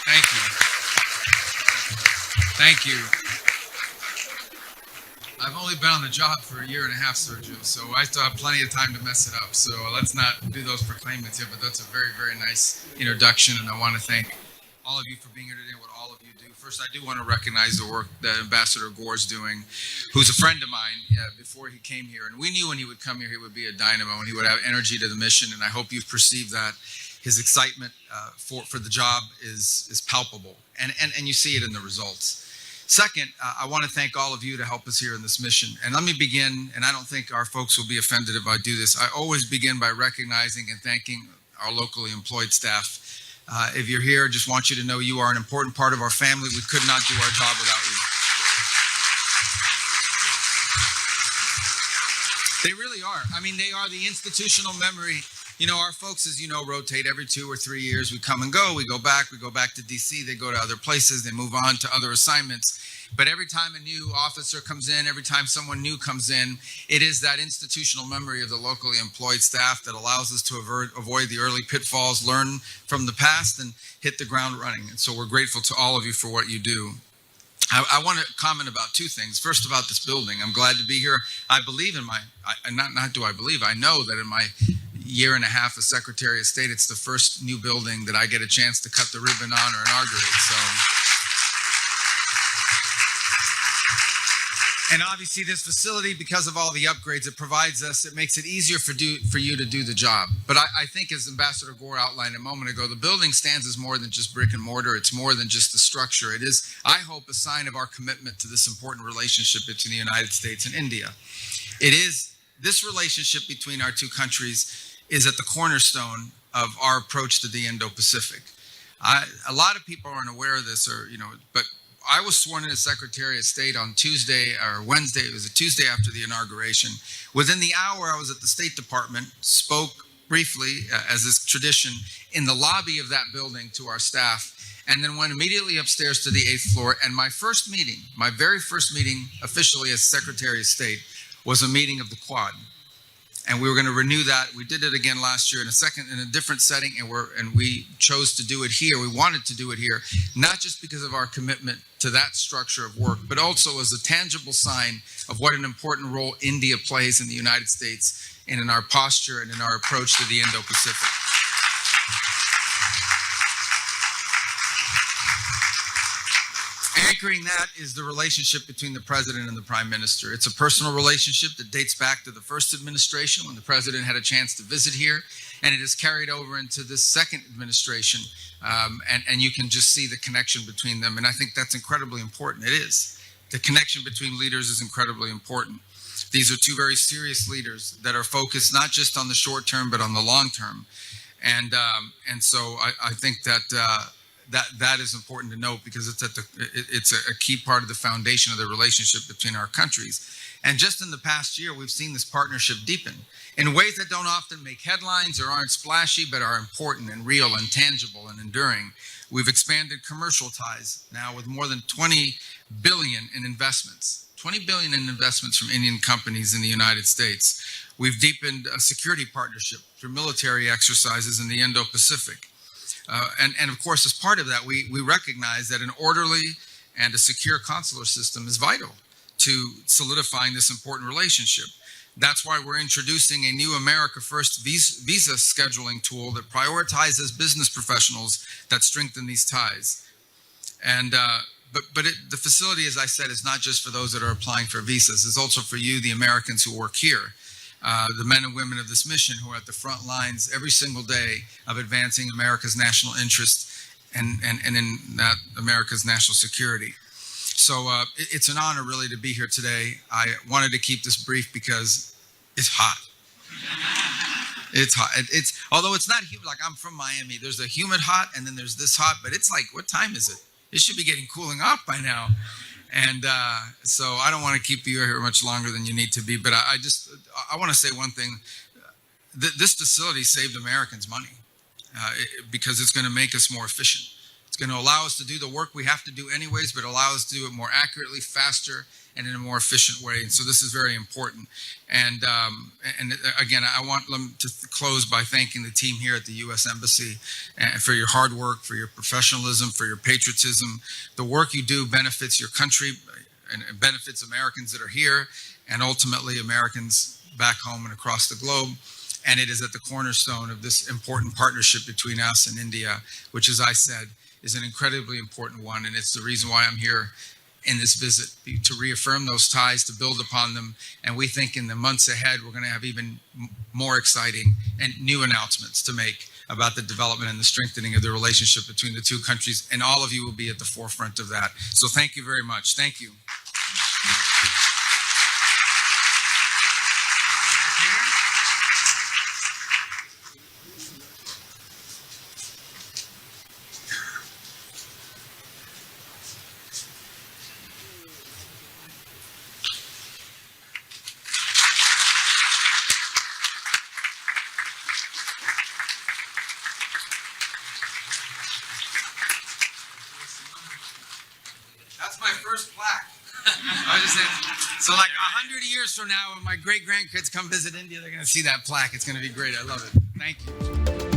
Thank you. Thank you. I've only been on the job for a year and a half, Sergio, so I still have plenty of time to mess it up. So let's not do those proclaimants here, but that's a very, very nice introduction, and I want to thank all of you for being here today, what all of you do. First, I do want to recognize the work that Ambassador Gore is doing, who's a friend of mine before he came here. And we knew when he would come here, he would be a dynamo and he would have energy to the mission, and I hope you've perceived that. His excitement for the job is palpable, and you see it in the results. Second, I want to thank all of you to help us here in this mission. And let me begin, and I don't think our folks will be offended if I do this. I always begin by recognizing and thanking our locally employed staff. If you're here, I just want you to know you are an important part of our family. We could not do our job without you. They really are. I mean, they are the institutional memory. You know, our folks, as you know, rotate every 2 or 3 years. We come and go. We go back to DC. They go to other places. They move on to other assignments. But every time a new officer comes in, every time someone new comes in, it is that institutional memory of the locally employed staff that allows us to avoid the early pitfalls, learn from the past, and hit the ground running. And so we're grateful to all of you for what you do. I want to comment about two things. First, about this building. I'm glad to be here. I believe in I know that in my year and a half as Secretary of State, it's the first new building that I get a chance to cut the ribbon on or inaugurate. So, and obviously this facility, because of all the upgrades it provides us, it makes it easier for you to do the job. But I think, as Ambassador Gore outlined a moment ago, the building stands as more than just brick and mortar. It's more than just the structure. It is, I hope, a sign of our commitment to this important relationship between the United States and India. It is, this relationship between our two countries is at the cornerstone of our approach to the Indo-Pacific. A lot of people aren't aware of this, but I was sworn in as Secretary of State on Tuesday or Wednesday. It was a Tuesday after the inauguration. Within the hour, I was at the State Department, spoke briefly, as is tradition, in the lobby of that building to our staff, and then went immediately upstairs to the 8th floor. And my very first meeting officially as Secretary of State was a meeting of the Quad. And we were going to renew that. We did it again last year in a different setting, and we chose to do it here. We wanted to do it here, not just because of our commitment to that structure of work, but also as a tangible sign of what an important role India plays in the United States and in our posture and in our approach to the Indo-Pacific. Anchoring that is the relationship between the President and the Prime Minister. It's a personal relationship that dates back to the first administration when the President had a chance to visit here, and it is carried over into this second administration, and you can just see the connection between them, and I think that's incredibly important. It is. The connection between leaders is incredibly important. These are two very serious leaders that are focused not just on the short term, but on the long term, and so I think that that is important to note, because it's a key part of the foundation of the relationship between our countries. And just in the past year, we've seen this partnership deepen in ways that don't often make headlines or aren't splashy, but are important and real and tangible and enduring. We've expanded commercial ties now with more than $20 billion in investments. $20 billion in investments from Indian companies in the United States. We've deepened a security partnership through military exercises in the Indo-Pacific. And of course, as part of that, we recognize that an orderly and a secure consular system is vital to solidifying this important relationship. That's why we're introducing a new America First visa scheduling tool that prioritizes business professionals that strengthen these ties. And the facility, as I said, is not just for those that are applying for visas. It's also for you, the Americans who work here. The men and women of this mission who are at the front lines every single day of advancing America's national interest and in that America's national security. So it's an honor really to be here today. I wanted to keep this brief because it's hot. It's hot. Although it's not humid, like I'm from Miami, there's a humid hot and then there's this hot, but it's like, what time is it? It should be getting cooling off by now. And so I don't want to keep you here much longer than you need to be, but I want to say one thing. This facility saved Americans money because it's going to make us more efficient. It's going to allow us to do the work we have to do anyways, but allow us to do it more accurately, faster, and in a more efficient way. And so this is very important. And again, I want them to close by thanking the team here at the U.S. Embassy for your hard work, for your professionalism, for your patriotism. The work you do benefits your country and it benefits Americans that are here and ultimately Americans back home and across the globe. And it is at the cornerstone of this important partnership between us and India, which, as I said, is an incredibly important one. And it's the reason why I'm here in this visit, to reaffirm those ties, to build upon them. And we think in the months ahead, we're going to have even more exciting and new announcements to make about the development and the strengthening of the relationship between the two countries. And all of you will be at the forefront of that. So thank you very much. Thank you. That's my first plaque. I was just saying, so like 100 years from now, when my great grandkids come visit India, they're going to see that plaque. It's going to be great. I love it. Thank you.